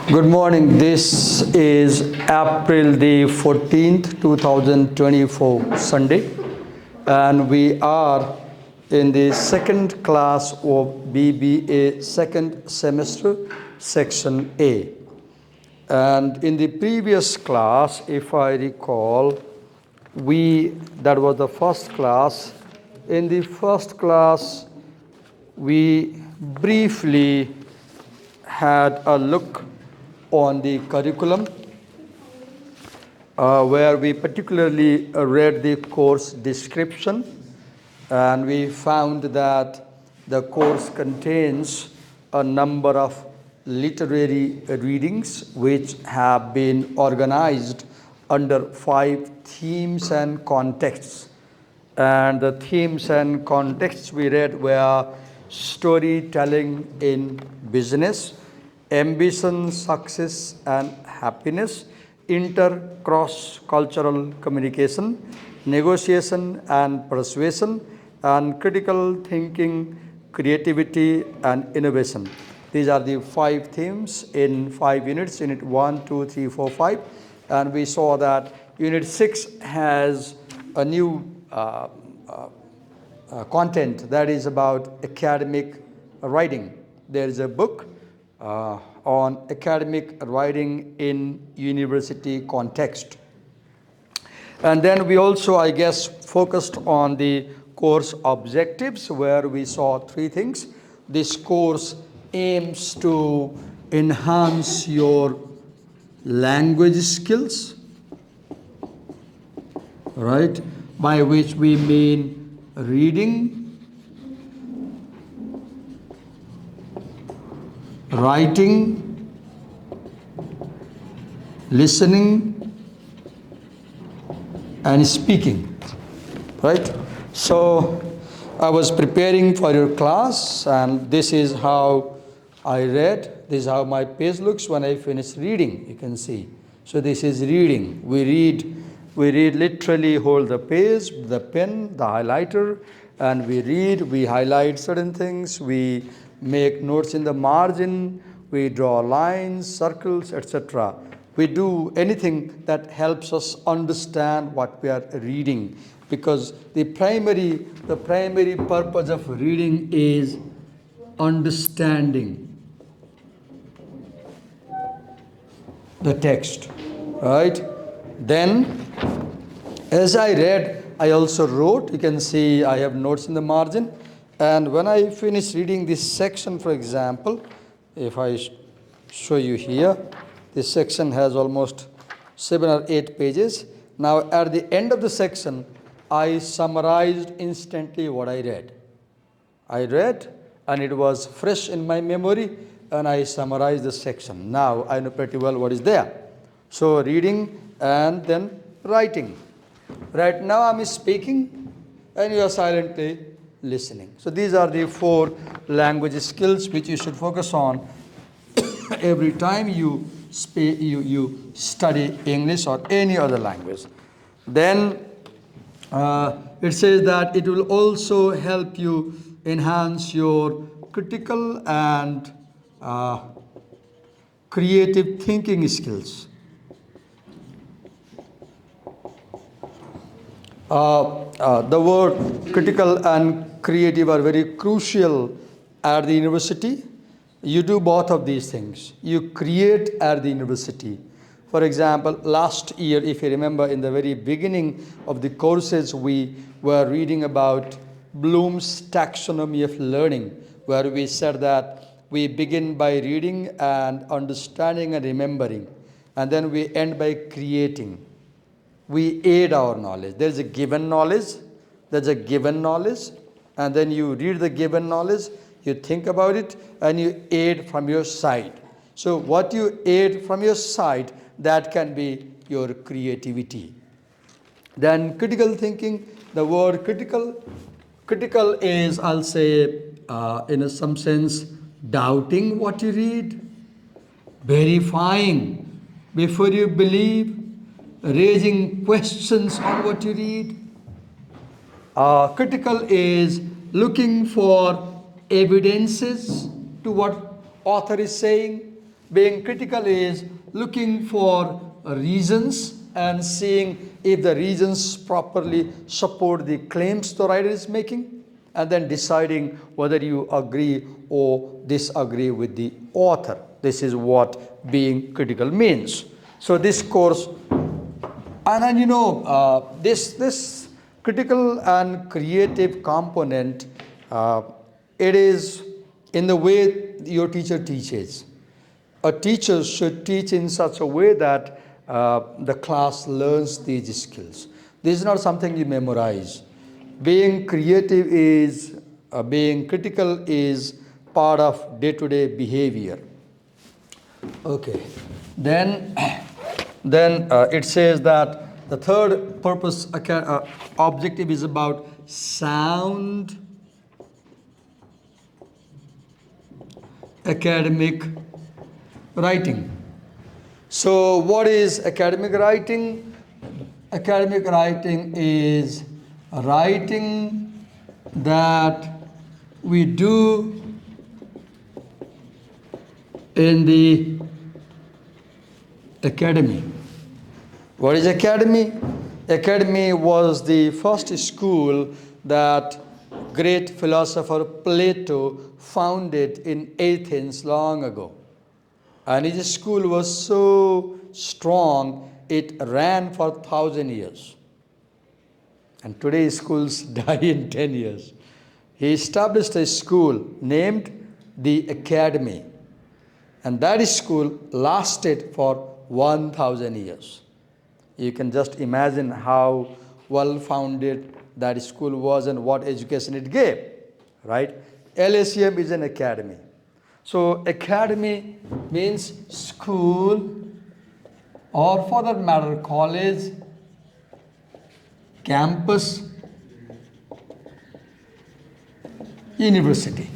Good morning. This is April the 14th, 2024, Sunday, and we are in the second class of BBA second semester, section A. And in the previous class, if I recall, that was the first class. In the first class, we briefly had a look on the curriculum, where we particularly read the course description, and we found that the course contains a number of literary readings which have been organized under 5 themes and contexts. And the themes and contexts we read were storytelling in business, ambition, success, and happiness, cross-cultural communication, negotiation and persuasion, and critical thinking, creativity, and innovation. These are the 5 themes in 5 units, Unit 1, 2, 3, 4, 5. And we saw that Unit 6 has a new content that is about academic writing. There is a book on academic writing in university context. And then we also, I guess, focused on the course objectives, where we saw 3 things. This course aims to enhance your language skills, right? By which we mean reading, writing, listening, and speaking, right? So I was preparing for your class, and this is how I read. This is how my page looks when I finish reading, you can see. So this is reading. We read literally, hold the page, the pen, the highlighter, and we read, we highlight certain things, we make notes in the margin, we draw lines, circles, etc. We do anything that helps us understand what we are reading, because the primary purpose of reading is understanding the text, right? Then, as I read, I also wrote. You can see I have notes in the margin. And when I finish reading this section, for example, if I show you here, this section has almost 7 or 8 pages. Now, at the end of the section, I summarized instantly what I read. I read, and it was fresh in my memory, and I summarized the section. Now, I know pretty well what is there. So, reading and then writing. Right now, I'm speaking, and you are silently listening. So these are the 4 language skills which you should focus on every time you study English or any other language. Then it says that it will also help you enhance your critical and creative thinking skills. The word critical and creative are very crucial at the university. You do both of these things. You create at the university. For example, last year, if you remember, in the very beginning of the courses, we were reading about Bloom's taxonomy of learning, where we said that we begin by reading and understanding and remembering, and then we end by creating. We aid our knowledge. There's a given knowledge, and then you read the given knowledge, you think about it, and you aid from your side. So what you aid from your side, that can be your creativity. Then critical thinking, the word critical is, I'll say, in some sense, doubting what you read, verifying before you believe, raising questions on what you read. Critical is looking for evidences to what author is saying. Being critical is looking for reasons and seeing if the reasons properly support the claims the writer is making, and then deciding whether you agree or disagree with the author. This is what being critical means. So this course, and then this critical and creative component, it is in the way your teacher teaches. A teacher should teach in such a way that the class learns these skills. This is not something you memorize. Being creative is, being critical is part of day-to-day behavior. Okay, then it says that the third purpose objective is about sound academic writing. So what is academic writing? Academic writing is writing that we do in the academy. What is academy? Academy was the first school that great philosopher Plato founded in Athens long ago. And his school was so strong, it ran for 1,000 years. And today schools die in 10 years. He established a school named the Academy. And that school lasted for 1,000 years. You can just imagine how well-founded that school was and what education it gave, right? LSEM is an academy. So academy means school, or for that matter college, campus, university.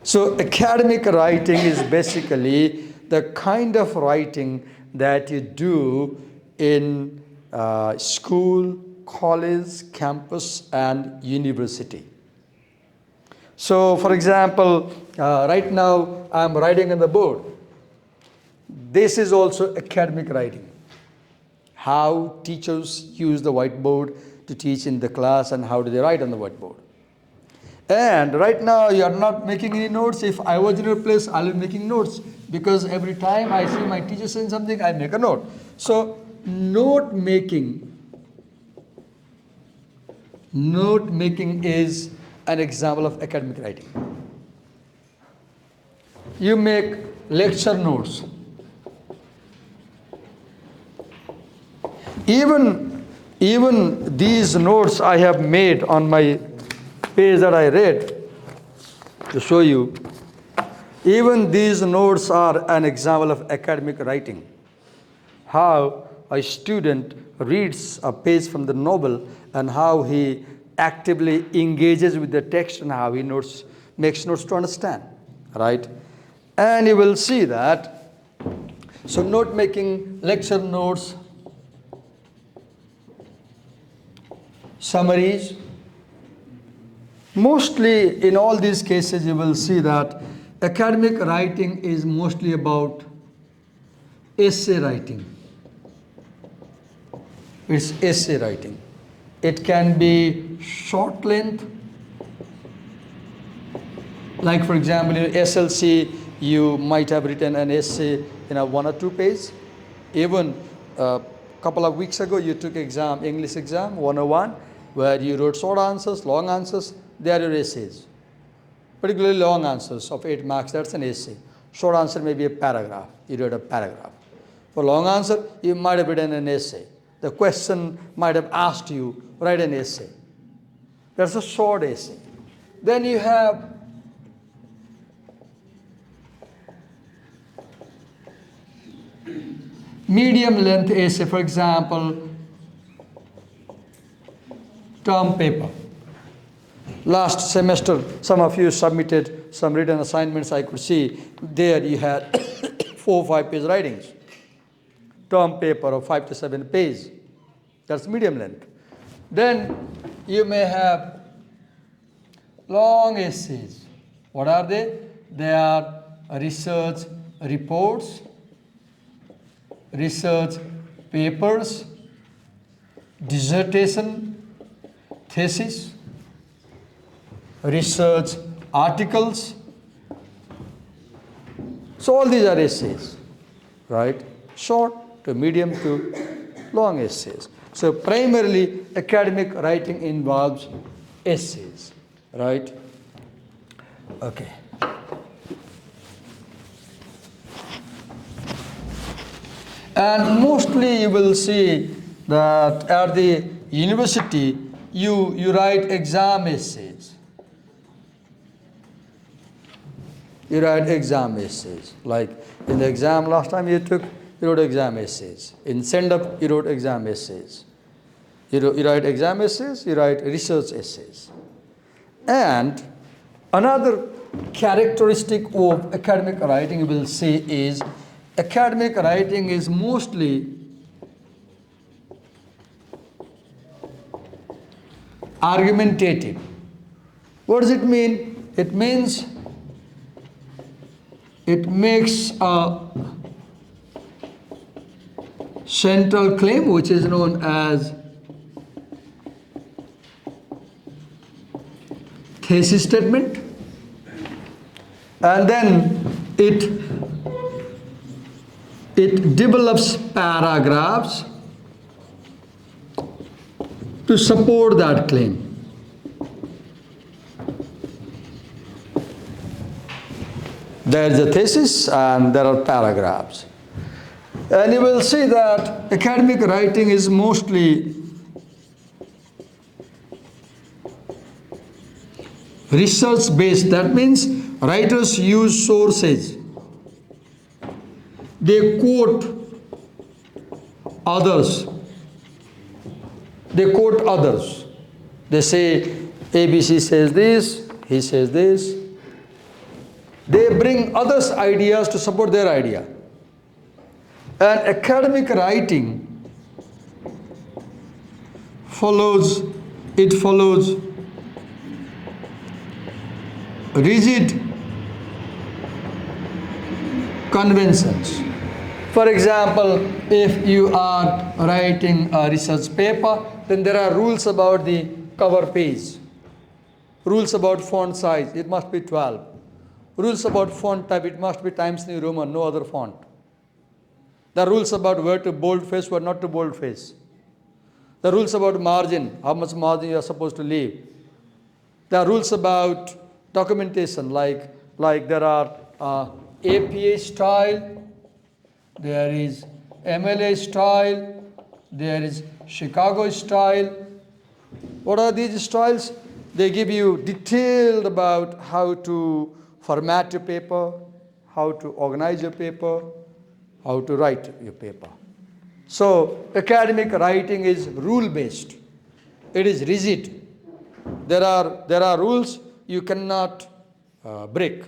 So academic writing is basically the kind of writing that you do in school, college, campus, and university. So for example, right now I'm writing on the board. This is also academic writing. How teachers use the whiteboard to teach in the class and how do they write on the whiteboard. And right now you are not making any notes. If I was in your place, I'll be making notes, because every time I see my teacher saying something, I make a note. So note making is an example of academic writing. You make lecture notes. Even these notes I have made on my page that I read to show you. Even these notes are an example of academic writing. How a student reads a page from the novel and how he actively engages with the text and how he makes notes to understand, right? And you will see that. So note making, lecture notes, summaries. Mostly in all these cases you will see that academic writing is mostly about essay writing. It's essay writing. It can be short length. Like for example, in SLC, you might have written an essay in a 1 or 2 page. Even a couple of weeks ago, you took exam, English exam 101, where you wrote short answers, long answers. They are your essays. Particularly long answers of 8 marks, that's an essay. Short answer may be a paragraph. You wrote a paragraph. For long answer, you might have written an essay. The question might have asked you, write an essay. That's a short essay. Then you have medium length essay, for example, term paper. Last semester, some of you submitted some written assignments. I could see there you had 4 or 5 page writings. Term paper of 5 to 7 pages. That's medium length. Then you may have long essays. What are they? They are research reports, research papers, dissertation, thesis, research articles. So all these are essays, right? Short to medium to long essays. So primarily academic writing involves essays, right? Okay. And mostly you will see that at the university you write exam essays. You write exam essays. Like in the exam last time you wrote exam essays. In send-up, you wrote exam essays. You write exam essays, you write research essays. And another characteristic of academic writing you will see is academic writing is mostly argumentative. What does it mean? It means it makes a central claim which is known as thesis statement, and then it develops paragraphs to support that claim. There is a thesis and there are paragraphs. And you will see that academic writing is mostly research based. That means writers use sources. They quote others. They quote others. They say ABC says this, he says this. They bring others' ideas to support their idea. And academic writing follows rigid conventions. For example, if you are writing a research paper, then there are rules about the cover page, rules about font size, it must be 12. Rules about font type, it must be Times New Roman, no other font. The rules about where to boldface, where not to boldface. The rules about margin, how much margin you are supposed to leave. There are rules about documentation, like there are APA style, there is MLA style, there is Chicago style. What are these styles? They give you detailed about how to format your paper, how to organize your paper, how to write your paper. So academic writing is rule-based. It is rigid. There are rules you cannot break.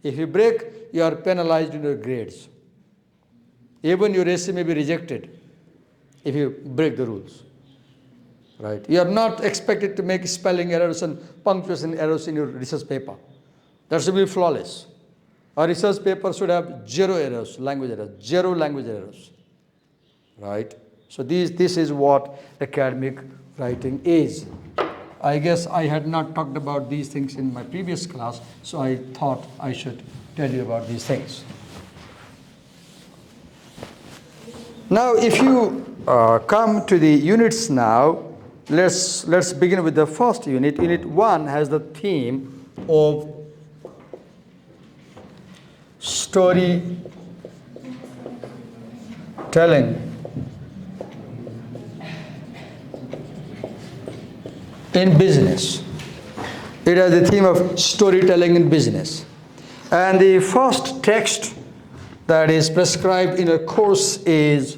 If you break, you are penalized in your grades. Even your essay may be rejected if you break the rules. Right? You are not expected to make spelling errors and punctuation errors in your research paper. That should be flawless. A research paper should have zero errors, language errors, zero language errors. Right? So this is what academic writing is. I guess I had not talked about these things in my previous class, so I thought I should tell you about these things. Now, if you come to the units now, let's begin with the first unit. Unit 1 has the theme of story telling in business. It has the theme of storytelling in business. And the first text that is prescribed in a course is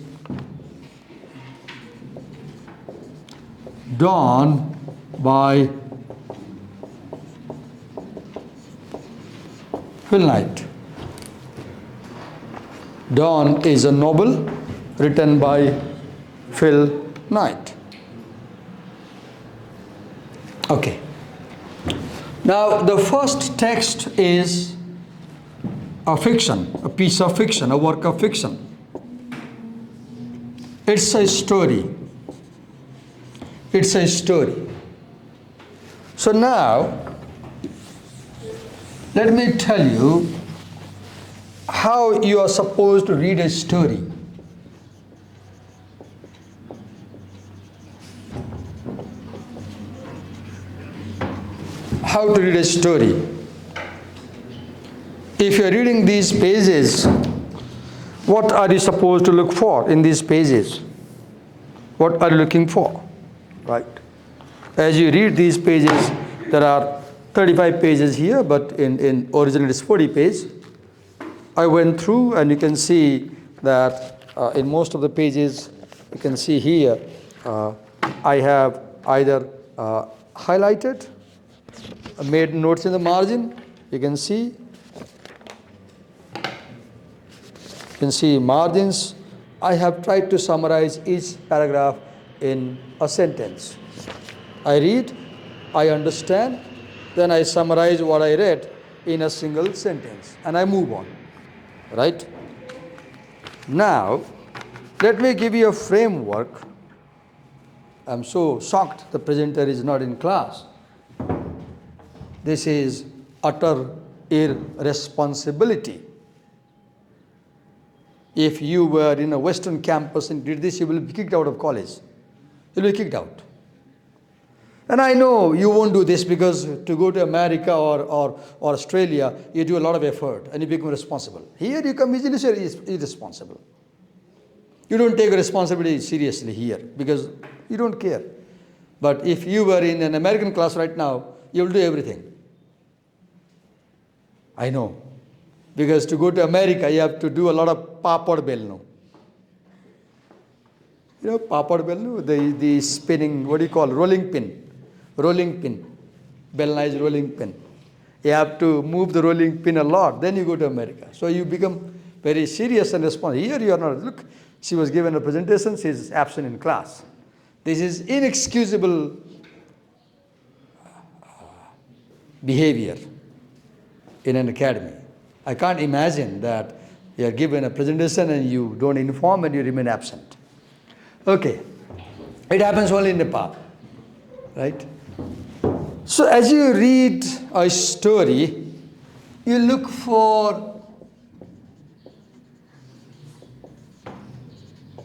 Dawn by Phil Knight. Dawn is a novel written by Phil Knight. Okay. Now the first text is a fiction, a piece of fiction, a work of fiction. It's a story. It's a story. So now, let me tell you how you are supposed to read a story. How to read a story. If you are reading these pages, what are you supposed to look for in these pages? What are you looking for? Right? As you read these pages, there are 35 pages here, but in originally it's 40 pages. I went through and you can see that in most of the pages, you can see here, I have either highlighted, made notes in the margin, you can see margins. I have tried to summarize each paragraph in a sentence. I read, I understand, then I summarize what I read in a single sentence and I move on. Right? Now, let me give you a framework. I'm so shocked the presenter is not in class. This is utter irresponsibility. If you were in a Western campus and did this, you will be kicked out of college. You'll be kicked out. And I know you won't do this because to go to America or Australia, you do a lot of effort and you become responsible. Here you come easily irresponsible. You don't take responsibility seriously here because you don't care. But if you were in an American class right now, you'll do everything. I know. Because to go to America, you have to do a lot of papad belno. You know, papad belno, the spinning, what do you call, rolling pin. Rolling pin. Belna is rolling pin. You have to move the rolling pin a lot, then you go to America. So you become very serious and responsible. Here you are not. Look, she was given a presentation, she is absent in class. This is inexcusable behavior in an academy. I can't imagine that you are given a presentation and you don't inform and you remain absent. Okay. It happens only in Nepal. Right? So as you read a story, you look for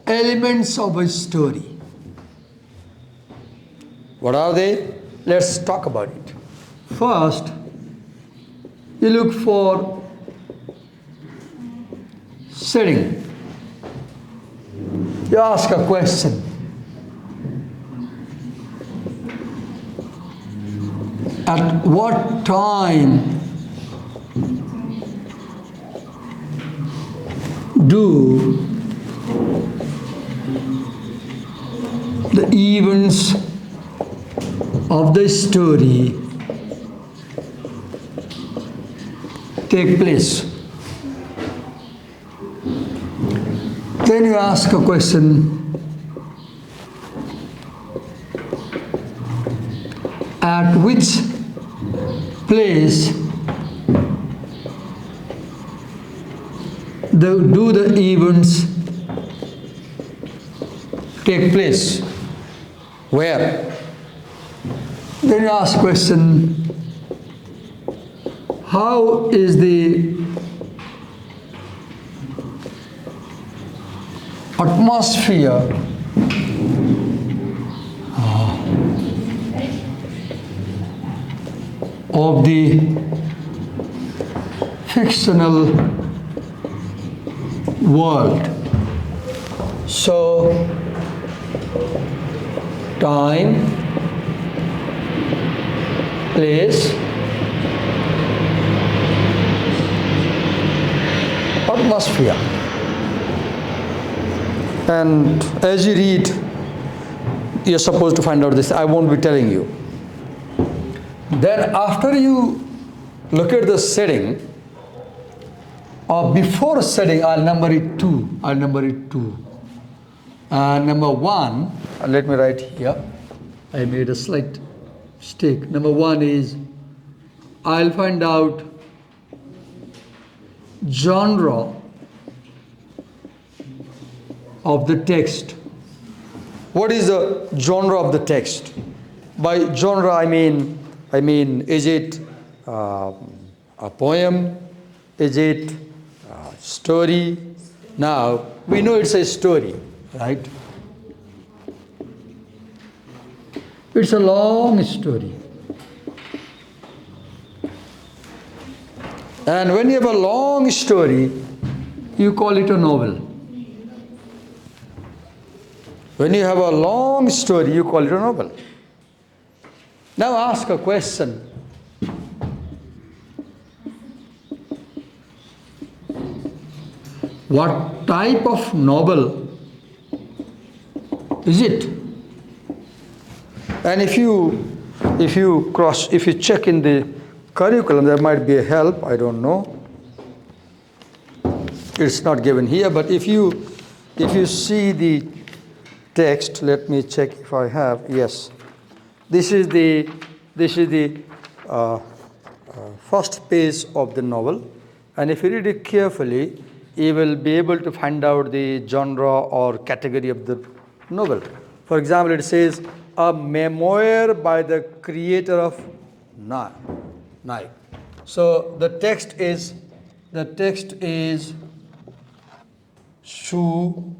elements of a story. What are they? Let's talk about it. First, you look for setting. You ask a question. At what time do the events of the story take place? Then you ask a question, at which place do the events take place? Where? Then you ask question, how is the atmosphere of the fictional world? So, time, place, atmosphere. And as you read, you're supposed to find out this. I won't be telling you. Then after you look at the setting, or before setting, I'll number it two. Number one, let me write here. I made a slight mistake. Number one is, I'll find out genre of the text. What is the genre of the text? By genre, I mean, is it a poem? Is it a story? Now, we know it's a story, right? It's a long story. And when you have a long story, you call it a novel. When you have a long story, you call it a novel. Now ask a question. What type of novel is it? And if you check in the curriculum, there might be a help, I don't know. It's not given here, but if you see the text, let me check if I have. Yes, this is the first page of the novel, and if you read it carefully, you will be able to find out the genre or category of the novel. For example, it says a memoir by the creator of Nike. So the text is Shoe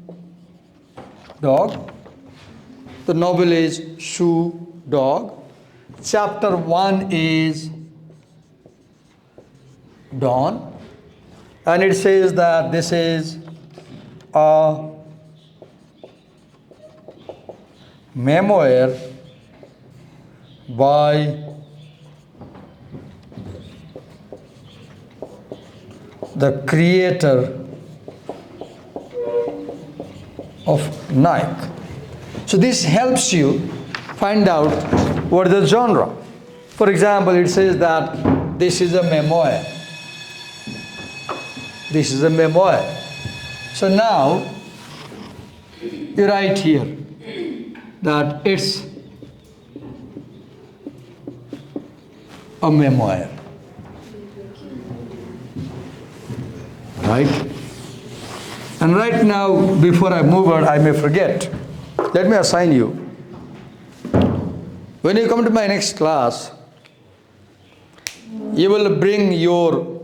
Dog. The novel is Shoe Dog. Chapter 1 is Dawn. And it says that this is a memoir by the creator of Nike. So this helps you find out what is the genre. For example, it says that this is a memoir. This is a memoir. So now you write here that it's a memoir. Right? And right now, before I move on, I may forget. Let me assign you. When you come to my next class, you will bring your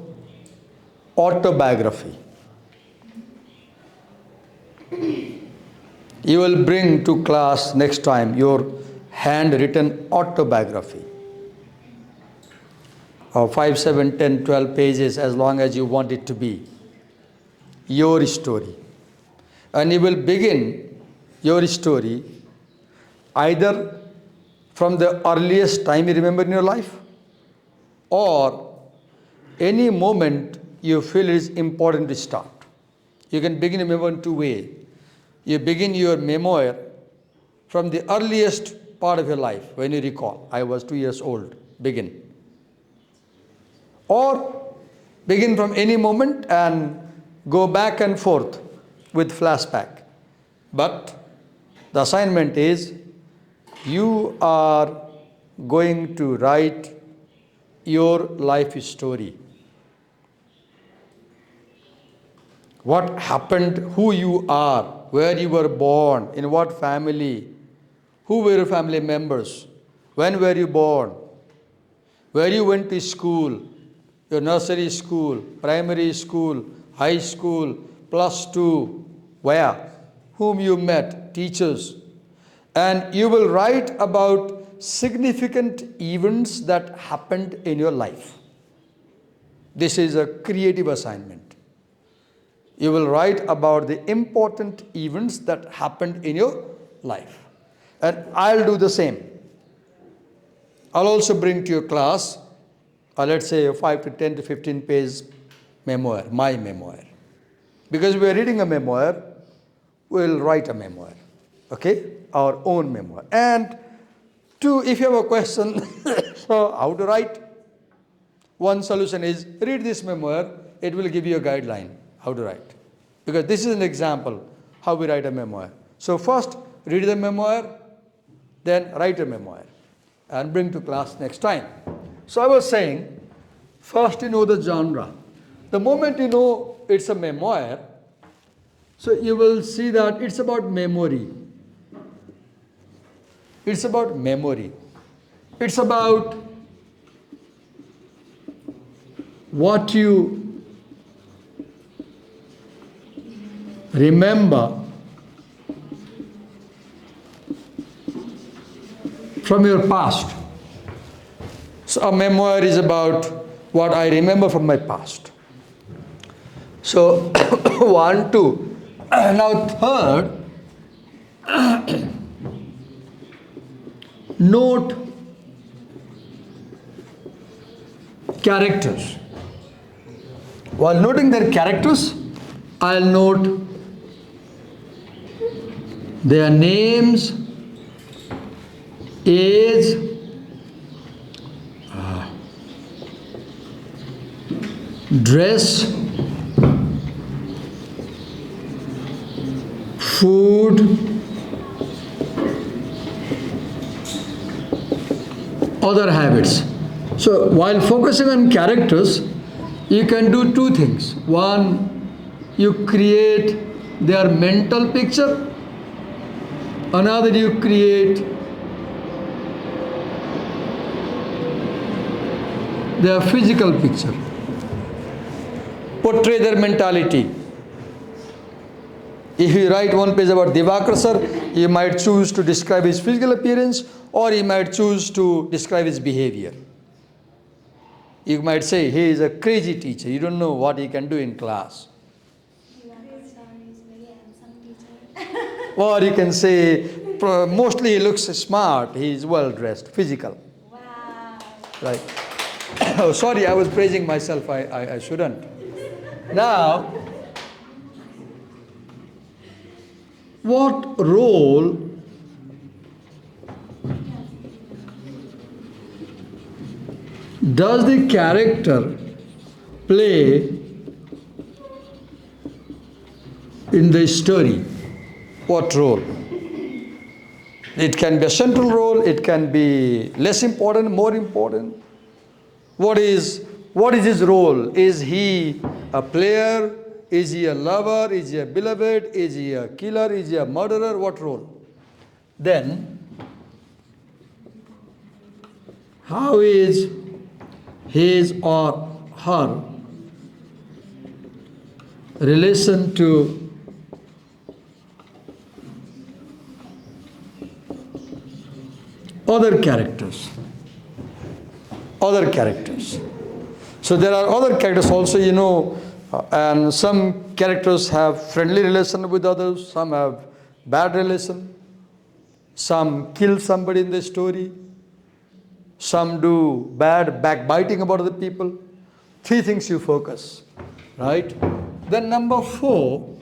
autobiography. You will bring to class next time your handwritten autobiography of 5, 7, 10, 12 pages, as long as you want it to be. Your story. And you will begin your story either from the earliest time you remember in your life, or any moment you feel it is important to start. You can begin a memoir in two ways. You begin your memoir from the earliest part of your life, when you recall, I was 2 years old, begin. Or begin from any moment and go back and forth with flashback. But the assignment is, you are going to write your life story. What happened, who you are, where you were born, in what family, who were your family members, when were you born, where you went to school, your nursery school, primary school, high school, +2, where, whom you met, teachers. And you will write about significant events that happened in your life. This is a creative assignment. You will write about the important events that happened in your life. And I'll do the same. I'll also bring to your class, let's say a 5 to 10 to 15 page memoir, my memoir. Because we are reading a memoir, we'll write a memoir, okay? Our own memoir. And two, if you have a question, so how to write? One solution is, read this memoir, it will give you a guideline how to write. Because this is an example how we write a memoir. So first, read the memoir, then write a memoir, and bring to class next time. So I was saying, first you know the genre. The moment you know it's a memoir, so you will see that it's about memory. It's about memory. It's about what you remember from your past. So a memoir is about what I remember from my past. So 1, 2. Now third, note characters. While noting their characters, I'll note their names, age, dress, food, other habits. So while focusing on characters, you can do two things. One, you create their mental picture. Another, you create their physical picture. Portray their mentality. If you write one page about Divakar sir, you might choose to describe his physical appearance, or you might choose to describe his behavior. You might say he is a crazy teacher. You don't know what he can do in class. Or you can say mostly he looks smart. He is well dressed, physical. Wow. Right. Oh, sorry, I was praising myself. I shouldn't. Now, what role does the character play in the story? What role? It can be a central role, it can be less important, more important. What is his role? Is he a player? Is he a lover? Is he a beloved? Is he a killer? Is he a murderer? What role? Then, how is his or her relation to other characters? Other characters. So there are other characters also, and some characters have friendly relation with others, some have bad relation, some kill somebody in the story, some do bad backbiting about other people. 3 things you focus, right? Then number 4,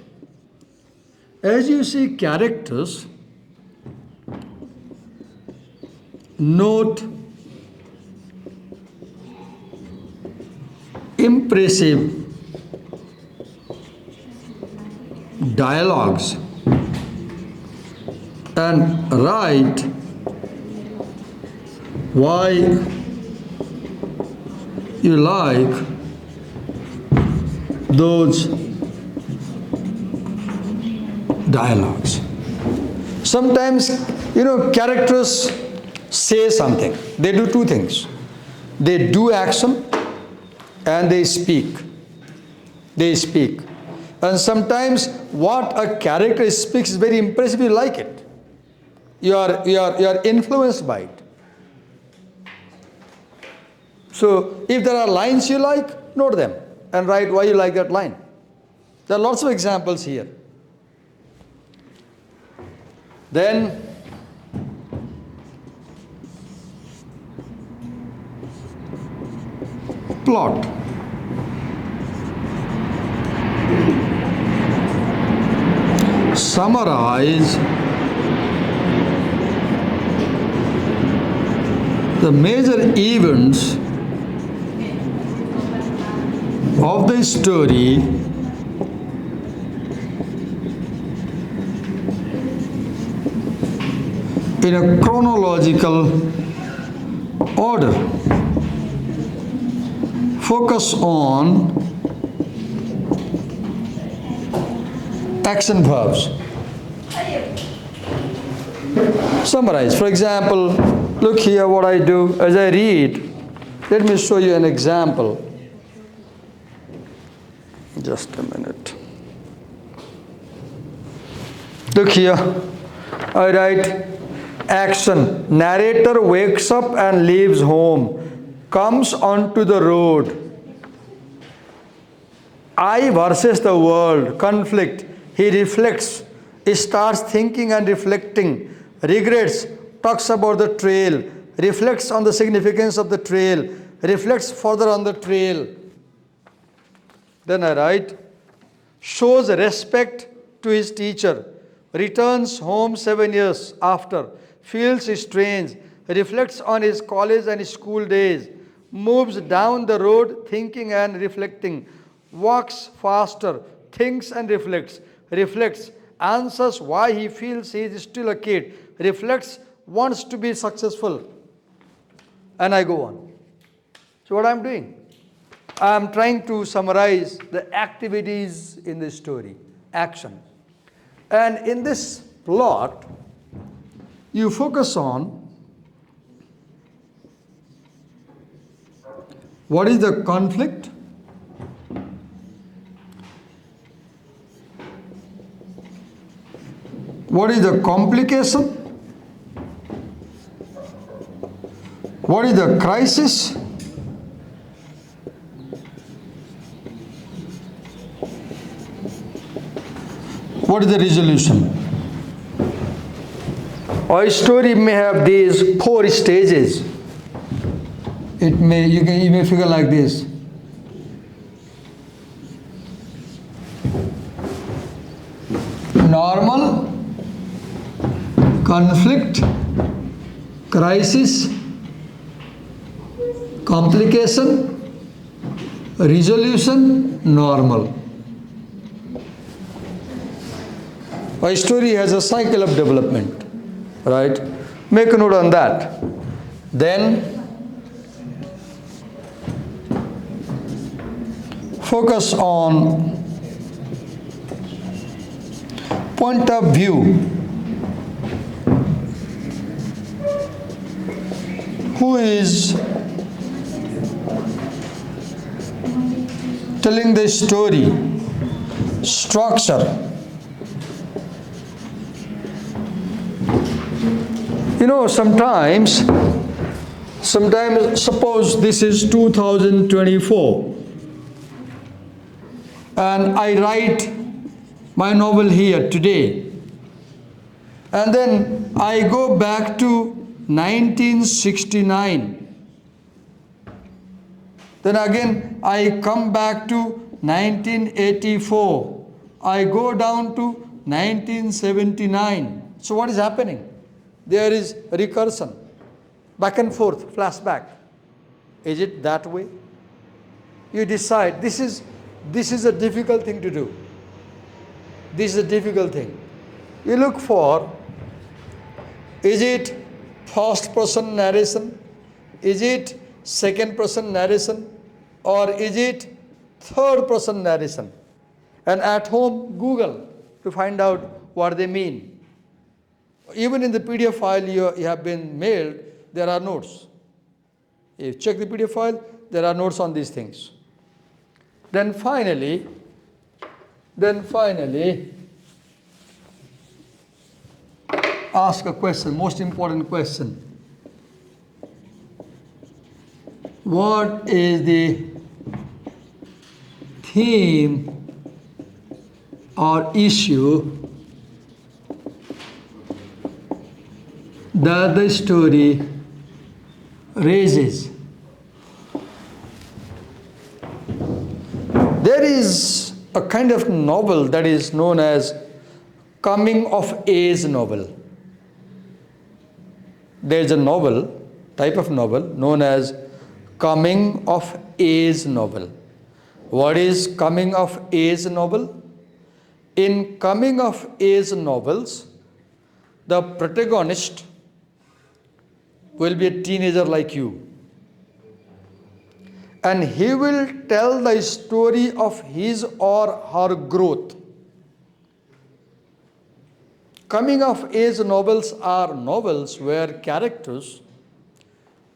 as you see characters, note impressive dialogues and write why you like those dialogues. Sometimes, characters say something. They do 2 things. They do action and they speak. They speak. And sometimes what a character speaks is very impressive. You like it. You are influenced by it. So if there are lines you like, note them and write why you like that line. There are lots of examples here. Then plot. Summarize the major events of the story in a chronological order. Focus on Action verbs. Summarize. For example, look here what I do as I read. Let me show you an example. Just a minute. Look here. I write action. Narrator wakes up and leaves home. Comes onto the road. I versus the world. Conflict. He reflects. He starts thinking and reflecting. Regrets. Talks about the trail. Reflects on the significance of the trail. Reflects further on the trail. Then I write, shows respect to his teacher. Returns home 7 years after. Feels strange. Reflects on his college and his school days. Moves down the road thinking and reflecting. Walks faster. Thinks and reflects. Reflects. Answers why he feels he is still a kid. Reflects. Wants to be successful. And I go on. So what I'm doing? I'm trying to summarize the activities in the story. Action. And in this plot, you focus on what is the conflict, what is the complication, what is the crisis, what is the resolution? A story may have these 4 stages. You may figure like this. Normal, conflict, crisis, complication, resolution, normal. A story has a cycle of development, right? Make a note on that. Then focus on point of view. Who is telling the story? Structure. You know, sometimes suppose this is 2024 and I write my novel here today, and then I go back to 1969, then again I come back to 1984, I go down to 1979. So what is happening? There is recursion, back and forth, flashback. Is it that way? You decide. This is a difficult thing to do. This is a difficult thing. You look for, is it first person narration? Is it second person narration? Or is it third person narration? And at home, Google to find out what they mean. Even in the PDF file you have been mailed, there are notes. If you check the PDF file, there are notes on these things. Then finally, ask a question, most important question. What is the theme or issue that the story raises? There is a kind of novel that is known as coming of age novel. There is a novel, type of novel known as coming of age novel. What is coming of age novel? In coming of age novels, the protagonist will be a teenager like you. And he will tell the story of his or her growth. Coming of age novels are novels where characters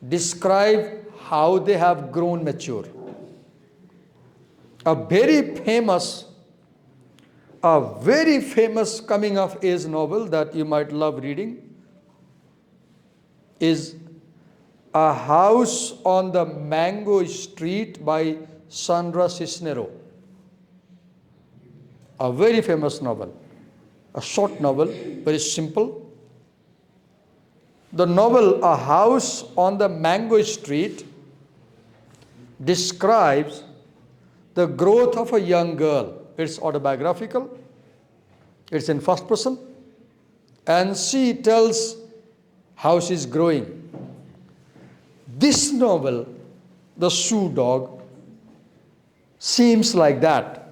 describe how they have grown mature. A very famous coming of age novel that you might love reading is A House on the Mango Street by Sandra Cisnero. A very famous novel, a short novel, very simple. The novel A House on the Mango Street describes the growth of a young girl. It's autobiographical, it's in first person, and she tells how she's growing. This novel, The Shoe Dog, seems like that,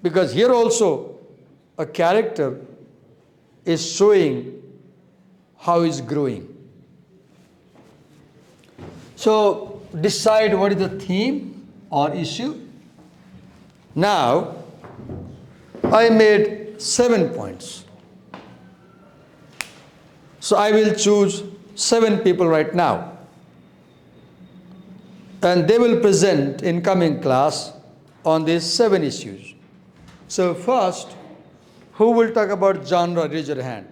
because here also a character is showing how he's growing. So decide what is the theme or issue. Now, I made 7 points. So I will choose 7 people right now. And they will present in coming class on these 7 issues. So first, who will talk about genre? Raise your hand.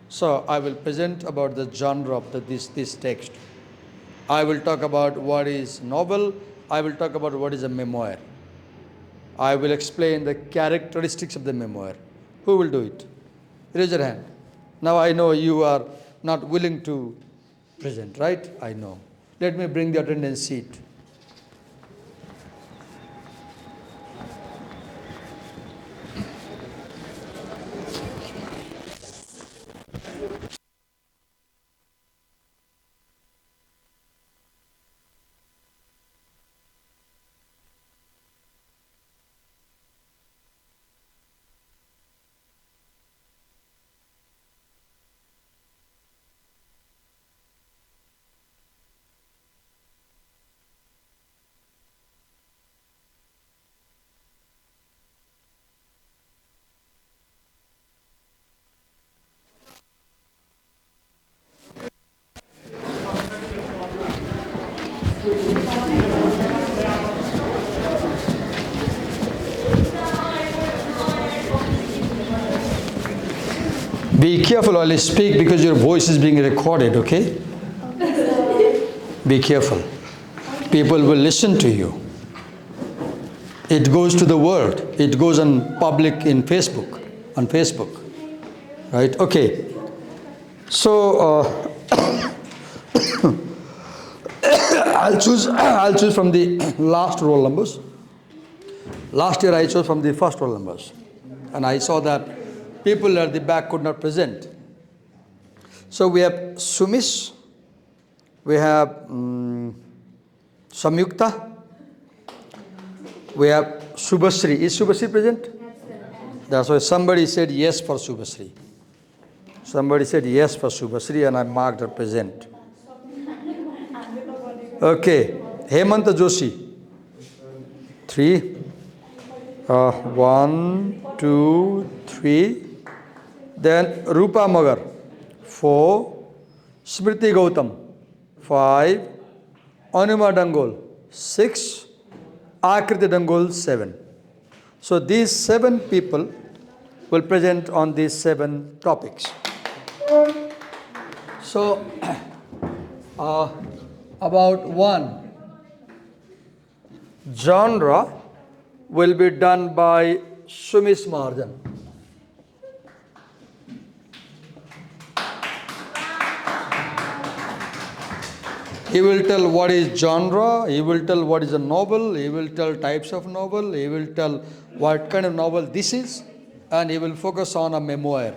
So I will present about the genre of this text. I will talk about what is novel. I will talk about what is a memoir. I will explain the characteristics of the memoir. Who will do it? Raise your hand. Now I know you are not willing to present, right? I know. Let me bring the attendance sheet. Be careful while you speak because your voice is being recorded, okay? Be careful. People will listen to you. It goes to the world. It goes on public in Facebook, on Facebook, right? Okay. So I'll choose from the last roll numbers. Last year I chose from the first roll numbers, and I saw that people at the back could not present. So we have Sumis, we have Samyukta, we have Subhasri. Is Subhasri present? That's why somebody said yes for Subhasri. Somebody said yes for Subhasri and I marked her present. Okay, Hemanta Joshi. 3. 1, 2, 3. Then Rupa Magar. 4. Smriti Gautam. 5. Anuma Dangol. 6. Akriti Dangol. 7. So these 7 people will present on these 7 topics. So about 1, genre will be done by Sumis Mahajan. He will tell what is genre, he will tell what is a novel, he will tell types of novel, he will tell what kind of novel this is, and he will focus on a memoir.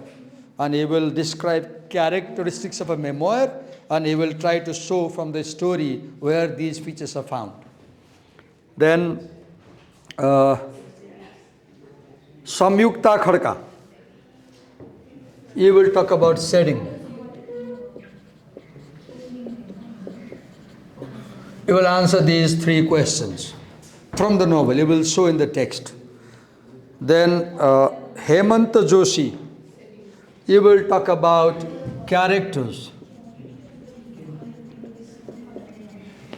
And he will describe characteristics of a memoir, and he will try to show from the story where these features are found. Then Samyukta Khadka, he will talk about setting. He will answer these 3 questions from the novel. He will show in the text. Then Hemant Joshi, he will talk about characters.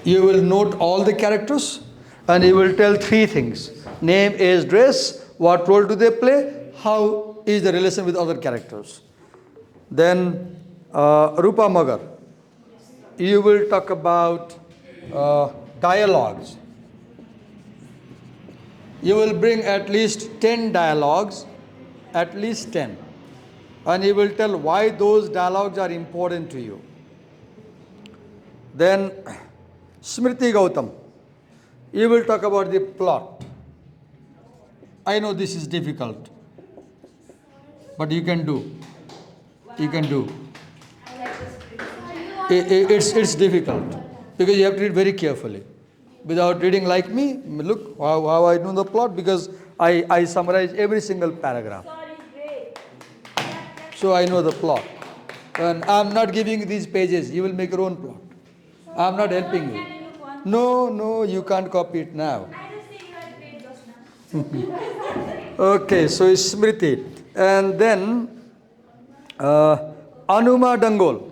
You will note all the characters and he will tell three things: name, age, dress, what role do they play, how is the relation with other characters. Then Rupa Magar, you will talk about dialogues. You will bring at least 10 dialogues, at least 10. And he will tell why those dialogues are important to you. Then Smriti Gautam, he will talk about the plot. I know this is difficult, but you can do. You can do. It's difficult because you have to read very carefully. Without reading like me, look how I know the plot, because I summarize every single paragraph. So I know the plot. And I'm not giving you these pages. You will make your own plot. I'm not helping you. No, you can't copy it now. Okay, so it's Smriti. And then Anuma Dangol.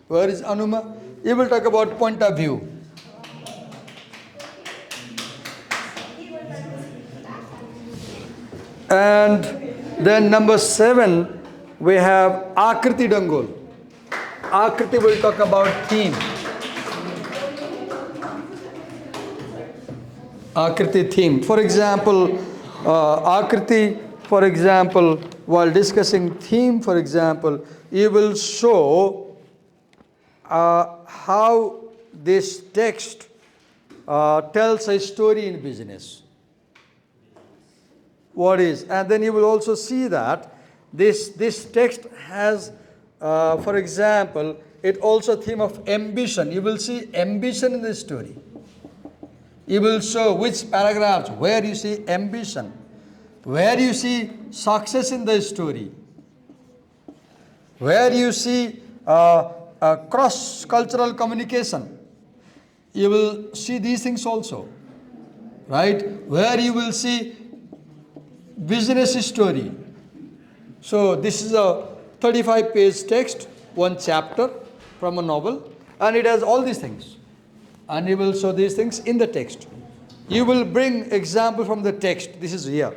Where is Anuma? He will talk about point of view. And then number 7, we have Akriti Dangol. Akriti will talk about theme. Akriti theme. For example, Akriti, for example, while discussing theme, for example, he will show how this text tells a story in business. What is, and then you will also see that this text has, for example, it also theme of ambition. You will see ambition in the story. You will show which paragraphs, where you see ambition, where you see success in the story, where you see cross-cultural communication. You will see these things also, right? Where you will see business story. So this is a 35-page text, one chapter from a novel, and it has all these things. And you will show these things in the text. You will bring example from the text. This is here.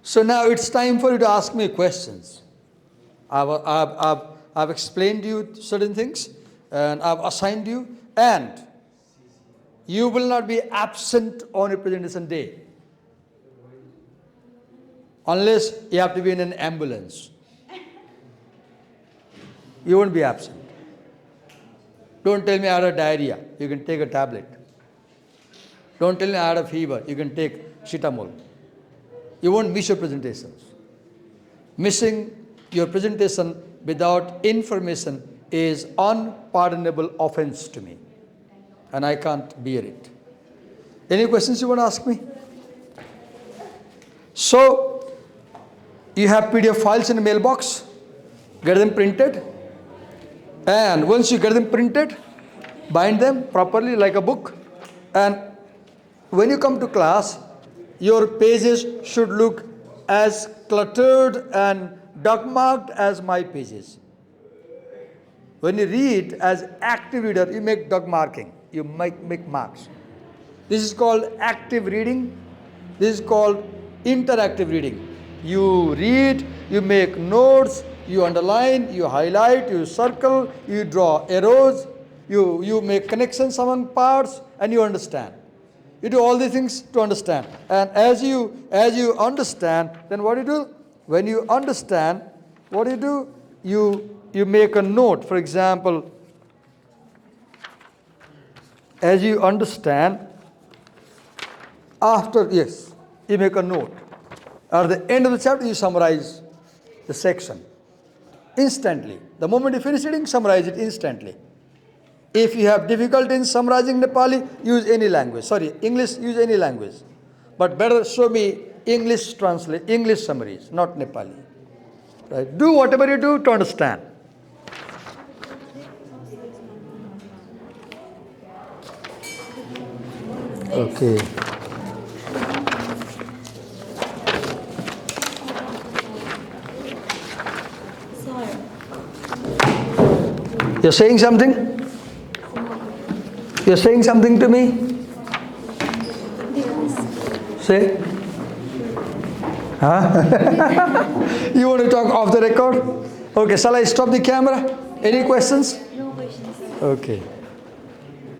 So now it's time for you to ask me questions. I've explained to you certain things, and I've assigned you, and you will not be absent on a presentation day. Unless you have to be in an ambulance. You won't be absent. Don't tell me I had a diarrhea. You can take a tablet. Don't tell me I had a fever. You can take Citamol. You won't miss your presentations. Missing your presentation without information is unpardonable offense to me. And I can't bear it. Any questions you want to ask me? So, you have PDF files in the mailbox. Get them printed. And once you get them printed, bind them properly like a book. And when you come to class, your pages should look as cluttered and dog-marked as my pages. When you read as active reader, you make dog marking. You make marks. This is called active reading. This is called interactive reading. You read, you make notes, you underline, you highlight, you circle, you draw arrows, you make connections among parts, and you understand. You do all these things to understand. And as you understand, then what do you do? When you understand, what do you do? You make a note. For example, as you understand, you make a note. At the end of the chapter, you summarize the section instantly. The moment you finish reading, summarize it instantly. If you have difficulty in summarizing Nepali, use any language. Sorry, English, use any language. But better show me English summaries, not Nepali. Right? Do whatever you do to understand. Okay. You're saying something? You're saying something to me? Say. Huh? You want to talk off the record? Okay, shall I stop the camera? Any questions? No questions. Okay.